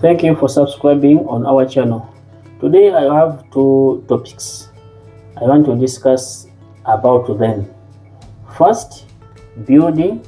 Thank you for subscribing on our channel. Today I have two topics I want to discuss about them. First, building,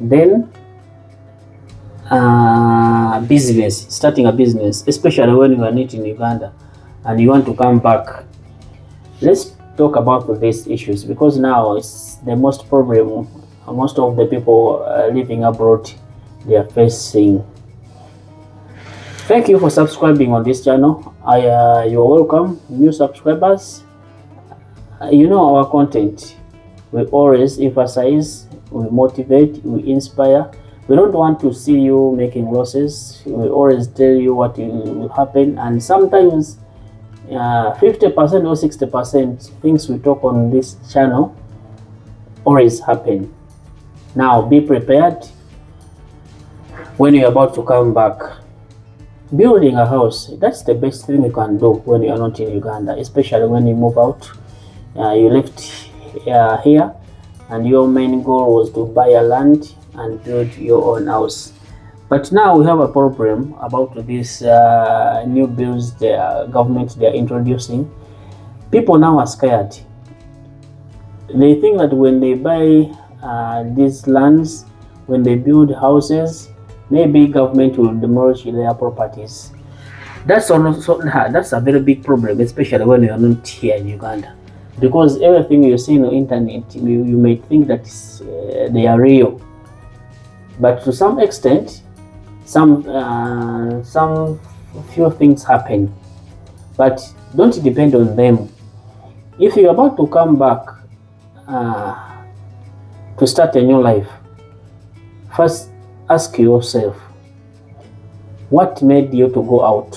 then business, starting a business, especially when you are not in Uganda and you want to come back. Let's talk about these issues because now it's the most problem most of the people living abroad they are facing. Thank you for subscribing on this channel. You're welcome, new subscribers. You know our content. We always emphasize, we motivate, we inspire. We don't want to see you making losses. We always tell you what will happen, and sometimes 50% or 60% things we talk on this channel always happen. Now be prepared when you're about to come back. Building a house, that's the best thing you can do when you are not in Uganda, especially when you move out. You left here and your main goal was to buy a land and build your own house. But now we have a problem about these new bills the government they are introducing. People now are scared. They think that when they buy these lands, when they build houses, maybe government will demolish their properties. That's a very big problem, especially when you are not here in Uganda, because everything you see on the internet, you may think that they are real, but to some extent, some few things happen, but don't depend on them. If you're about to come back to start a new life, first ask yourself, what made you to go out?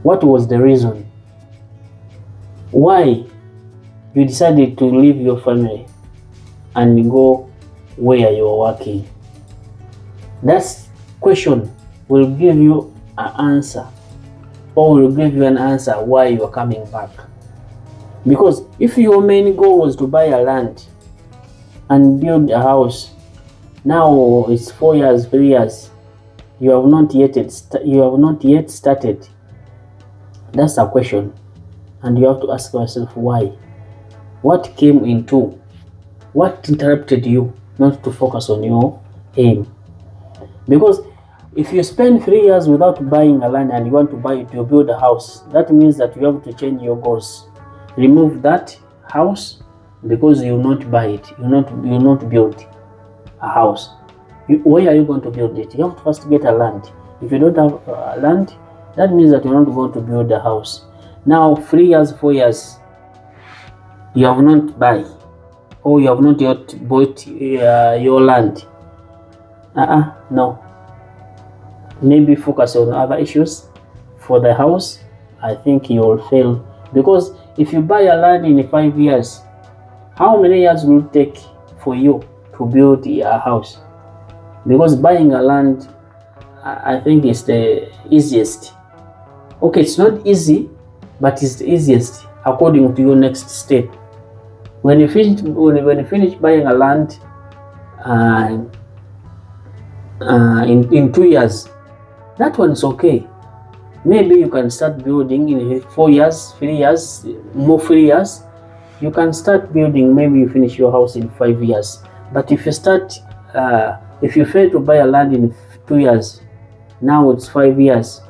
What was the reason? Why you decided to leave your family and go where you are working? That question will give you an answer, or will give you an answer why you are coming back. Because if your main goal was to buy a land and build a house, now it's 4 years, 3 years, you have not yet started. That's a question, and you have to ask yourself why. What came into? What interrupted you not to focus on your aim? Because if you spend 3 years without buying a land and you want to build a house, that means that you have to change your goals. Remove that house because you will not buy it. You will not build a house. Where are you going to build it? You have to first get a land. If you don't have land, that means that you're not going to build a house. Now 3 years, 4 years, you have not buy, or you have not yet bought your land. No. Maybe focus on other issues. For the house, I think you will fail, because if you buy a land in 5 years, how many years will it take for you to build a house? Because buying a land, I think is the easiest. Okay, it's not easy, but it's the easiest according to your next step. When you finish buying a land in 2 years, that one's okay. Maybe you can start building in 4 years, 3 years, more 3 years. You can start building, maybe you finish your house in 5 years. But if you fail to buy a land in 2 years, now it's 5 years.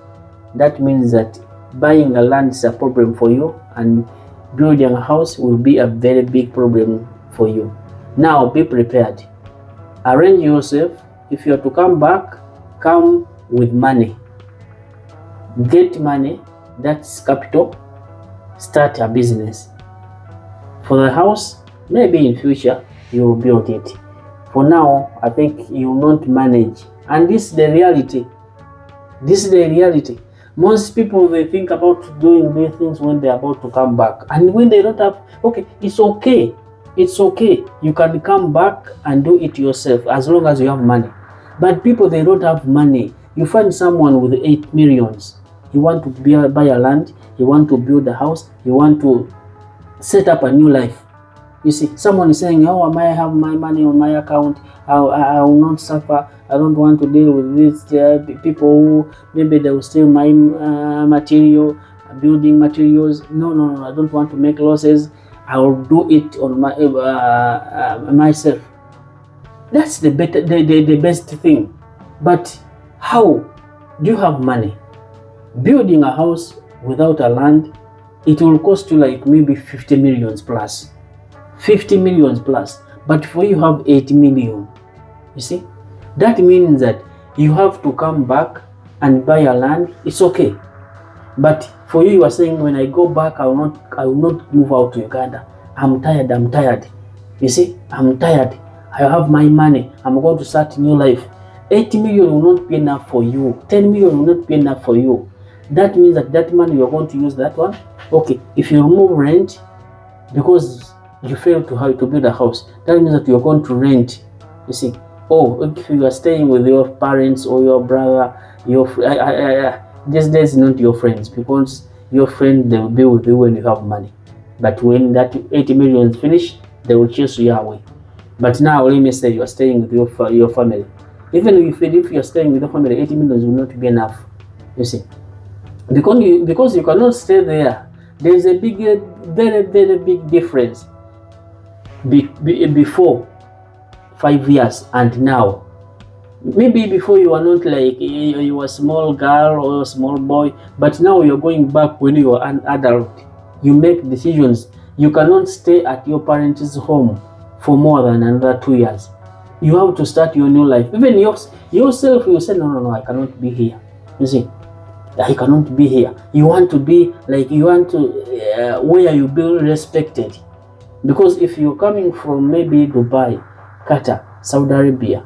That means that buying a land is a problem for you, and building a house will be a very big problem for you. Now be prepared. Arrange yourself. If you are to come back, come with money. Get money, that's capital. Start a business. For the house, maybe in future you will build it. For now, I think you will not manage. And this is the reality. This is the reality. Most people, they think about doing these things when they're about to come back. And when they don't have, okay, it's okay. It's okay. You can come back and do it yourself as long as you have money. But people, they don't have money. You find someone with 8 millions. You want to buy a land. You want to build a house. You want to set up a new life. You see, someone is saying, oh, I might have my money on my account. I will not suffer. I don't want to deal with these people who maybe they will steal my material, building materials. No, no, no. I don't want to make losses. I will do it on my myself. That's the best thing. But how do you have money? Building a house without a land, it will cost you like maybe 50 millions plus. 50 millions plus. But for you have 80 million. You see? That means that you have to come back and buy a land. It's okay. But for you are saying, when I go back, I will not move out to Uganda. I'm tired. You see? I'm tired. I have my money. I'm going to start a new life. 80 million will not be enough for you. 10 million will not be enough for you. That means that money you're going to use that one. Okay, if you remove rent because you failed to build a house, that means that you're going to rent. You see? Oh, if you are staying with your parents or your brother, these days not your friends, because your friend, they will be with you when you have money. But when that 80 million is finished, they will chase you away. But now, let me say you are staying with your family. Even if you are staying with your family, 80 million will not be enough. You see, because you cannot stay there. There is a very, very big difference before 5 years and now. Maybe before you are not like you were a small girl or a small boy, but now you're going back when you are an adult. You make decisions. You cannot stay at your parents' home for more than another 2 years. You have to start your new life. Even yourself, you say, no, I cannot be here. You see, I cannot be here. You want to be like, where you be respected. Because if you're coming from maybe Dubai, Qatar, Saudi Arabia,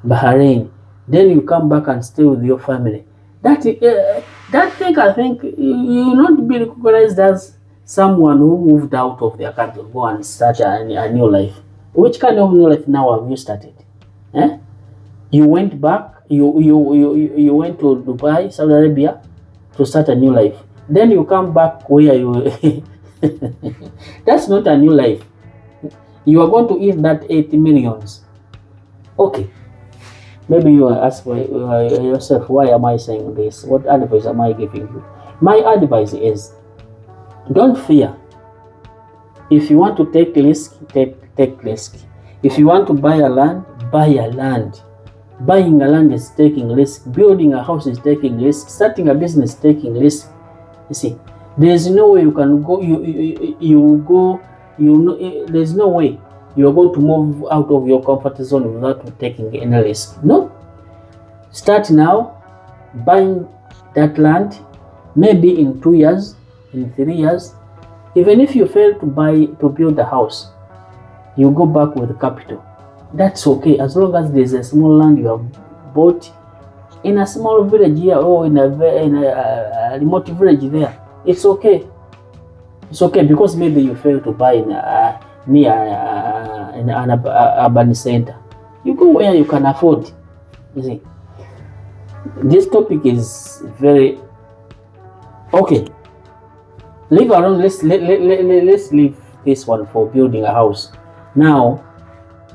Bahrain, then you come back and stay with your family. That thing, I think, you will not be recognized as someone who moved out of their country, go and start a new life. Which kind of new life now have you started? You went back, you went to Dubai, Saudi Arabia to start a new life. Then you come back where you that's not a new life. You are going to eat that 80 millions. Okay. Maybe you ask yourself, why am I saying this? What advice am I giving you? My advice is, don't fear. If you want to take risk, take risk. If you want to buy a land, buy a land. Buying a land is taking risk. Building a house is taking risk. Starting a business is taking risk. You see, there's no way you can go. There's no way you are going to move out of your comfort zone without taking any risk. No. Start now, buying that land. Maybe in 2 years, in 3 years. Even if you fail to build a house, you go back with capital. That's okay, as long as there's a small land you have bought in a small village here or in a remote village there. It's okay. It's okay, because maybe you fail to buy near an urban center. You go where you can afford. You see, this topic is very okay. Leave alone. Let's leave this one for building a house. Now,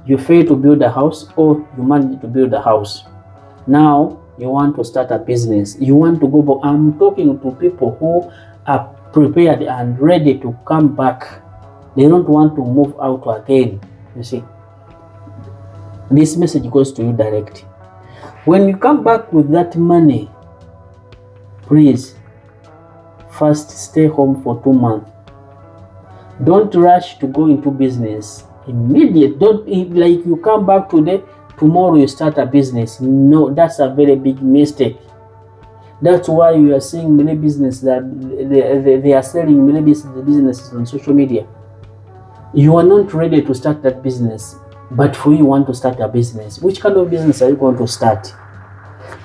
you fail to build a house, or you manage to build a house. Now, you want to start a business. You want to go back. I'm talking to people who are prepared and ready to come back. They don't want to move out again. You see, this message goes to you direct. When you come back with that money, please, first stay home for 2 months. Don't rush to go into business immediate. Don't like you come back today, tomorrow you start a business. No, that's a very big mistake. That's why you are seeing many businesses that they are selling many businesses on social media. You are not ready to start that business, but for you want to start a business. Which kind of business are you going to start?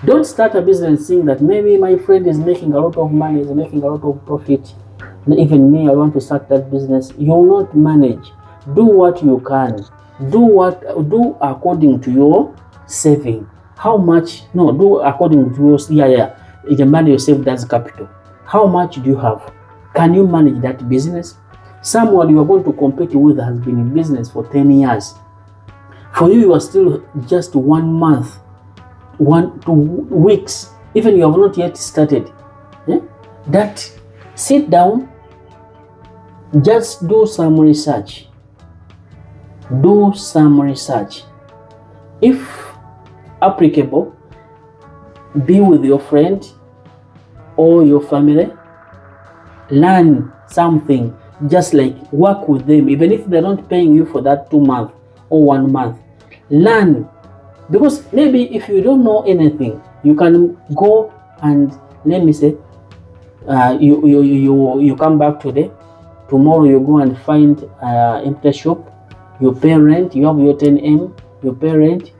Don't start a business saying that maybe my friend is making a lot of money, is making a lot of profit. Even me, I want to start that business. You will not manage. Do what you can. Do according to your saving. How much? No, do according to your the money you saved as capital. How much do you have? Can you manage that business? Someone you are going to compete with has been in business for 10 years. For you, you are still just 1 month, 2 weeks, even you have not yet started. That sit down, just do some research. Do some research. If applicable, be with your friend or your family, learn something, just like work with them, even if they're not paying you for that 2 months or 1 month. Learn, because maybe if you don't know anything, you can go and, let me say, you come back today, tomorrow you go and find empty shop, you pay rent, you have your 10M, you pay rent,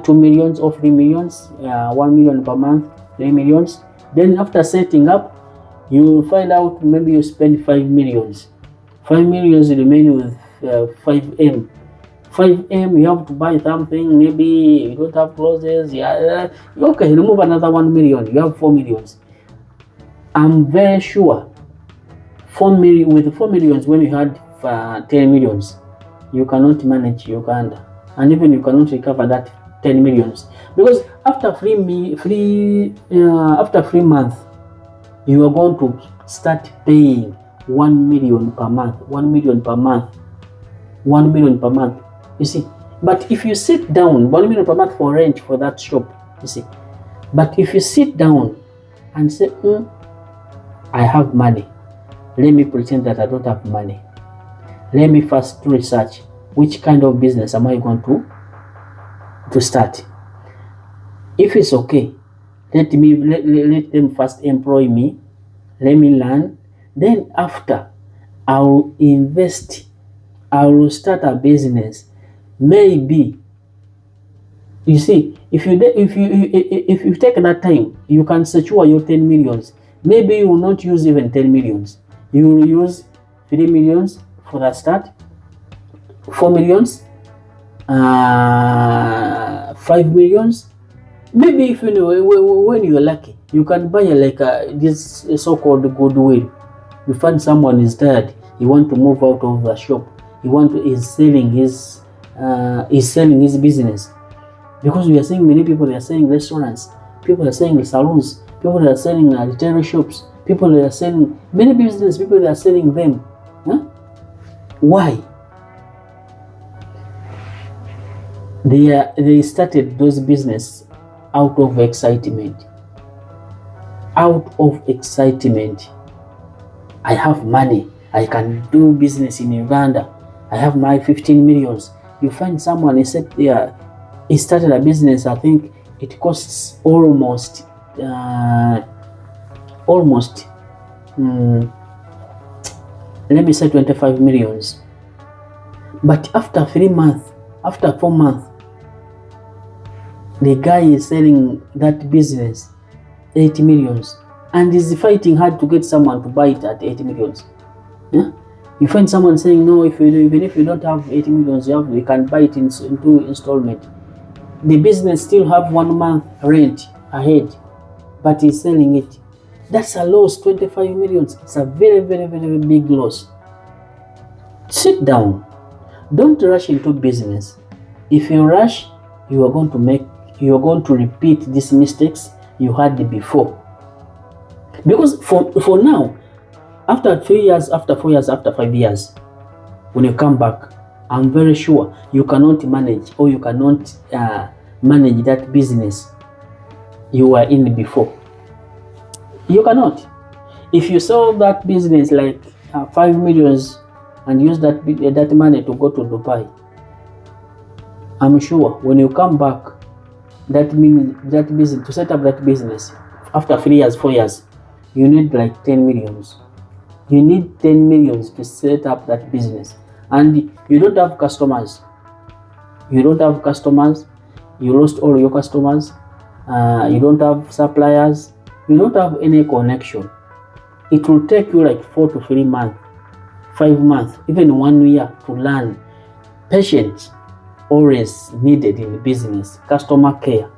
2 millions or 3 millions, 1 million per month, 3 millions. Then after setting up, you find out maybe you spend 5 millions. 5 millions remain with 5M. 5M, you have to buy something, maybe you don't have clothes, okay, remove another 1 million, you have 4 millions. I'm very sure with 4 millions, when you had 10 millions, you cannot manage Uganda, and even you cannot recover that 10 millions, because after 3 months, you are going to start paying 1 million per month, 1 million per month, 1 million per month. You see, but if you sit down, 1 million per month for rent for that shop, you see. But if you sit down and say, I have money, let me pretend that I don't have money. Let me first do research. Which kind of business am I going to start? If it's okay, let them first employ me. Let me learn. Then after, I will invest. I will start a business. Maybe, you see, if you take that time, you can secure your 10 millions. Maybe you will not use even 10 millions. You will use 3 millions for that start, 4 millions, 5 millions. Maybe if when you're lucky, you can buy this so-called goodwill. You find someone is tired, he want to move out of the shop. Is selling his business, because we are seeing many people. They are selling restaurants, people are selling salons, people are selling retail shops, people are selling many business. People, they are selling them. Why? They started those business out of excitement. Out of excitement. I have money. I can do business in Uganda. I have my 15 millions. You find someone, he said, he started a business. I think it costs almost let me say 25 millions. But after 3 months, after 4 months, the guy is selling that business 80 millions and is fighting hard to get someone to buy it at 80 millions. You find someone saying, no, even if you don't have 80 millions, you can buy it in 2 installments. The business still have 1 month rent ahead, but he's selling it. That's a loss, 25 millions. It's a very, very, very big loss. Sit down. Don't rush into business. If you rush, you are going to repeat these mistakes you had before. Because for now, after 3 years, after 4 years, after 5 years, when you come back, I'm very sure you cannot manage, or you cannot manage that business you were in before. You cannot. If you sell that business like 5 millions and use that money to go to Dubai, I'm sure when you come back, that means that business, to set up that business after 3 years, 4 years, you need like 10 millions. You need 10 millions to set up that business, and you don't have customers. You don't have customers. You lost all your customers. You don't have suppliers. You don't have any connection. It will take you like 4 to 3 months, 5 months, even 1 year to learn. Patience always needed in business. Customer care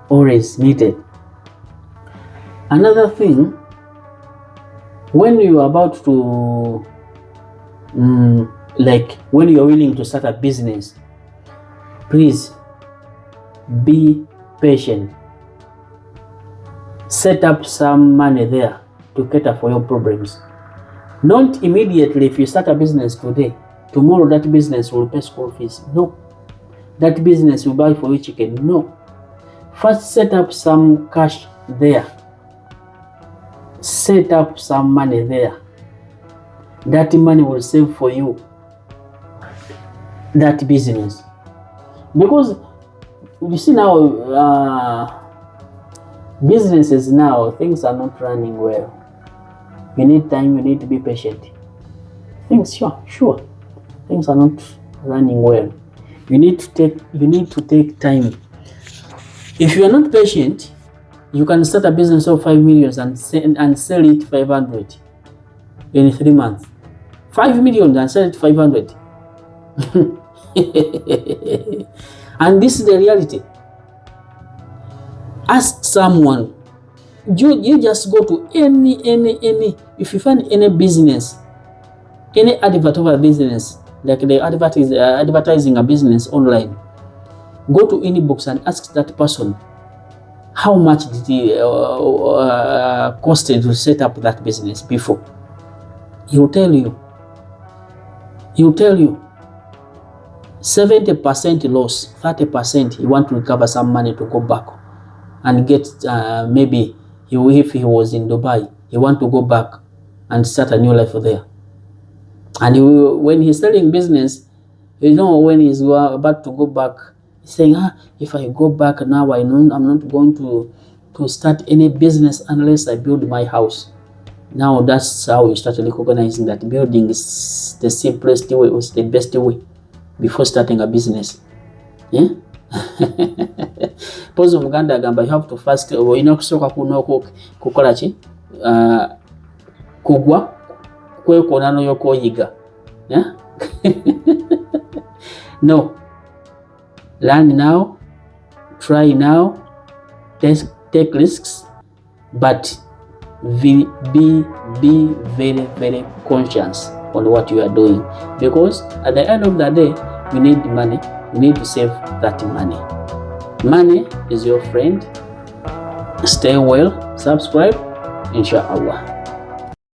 always needed. Another thing, when you are about to like when you're willing to start a business, please be patient. Set up some money there to cater for your problems. Not immediately. If you start a business today, tomorrow that business will pay school fees. No. That business will buy for you chicken. No. First, set up some cash there. Set up some money there. That money will save for you that business. Because you see now, businesses now, things are not running well. You need time, you need to be patient. Sure. Things are not running well. You need to take time. If you are not patient, you can start a business of 5 million and sell it 500 in 3 months. 5 million and sell it 500. And this is the reality. Ask someone. You just go to any, if you find any business, any advert of a business, like they advertising a business online, go to any books and ask that person, how much did he cost to set up that business before? He will tell you. 70% loss, 30% he want to recover some money to go back and get maybe if he was in Dubai, he want to go back and start a new life there. And when he's selling business, when he's about to go back, he's saying, if I go back now, I know I'm not going to start any business unless I build my house. Now that's how you start recognizing that building is the simplest way, or the best way before starting a business. Yeah? Pose Muganda agamba, you have to first kusooka kukola ki kugwa kwekona n'oyokoyiga. Yeah? No. Learn now, try now, take risks, but be very, very conscious on what you are doing, because at the end of the day, you need money. You need to save that money. Money is your friend. Stay well, subscribe, inshallah.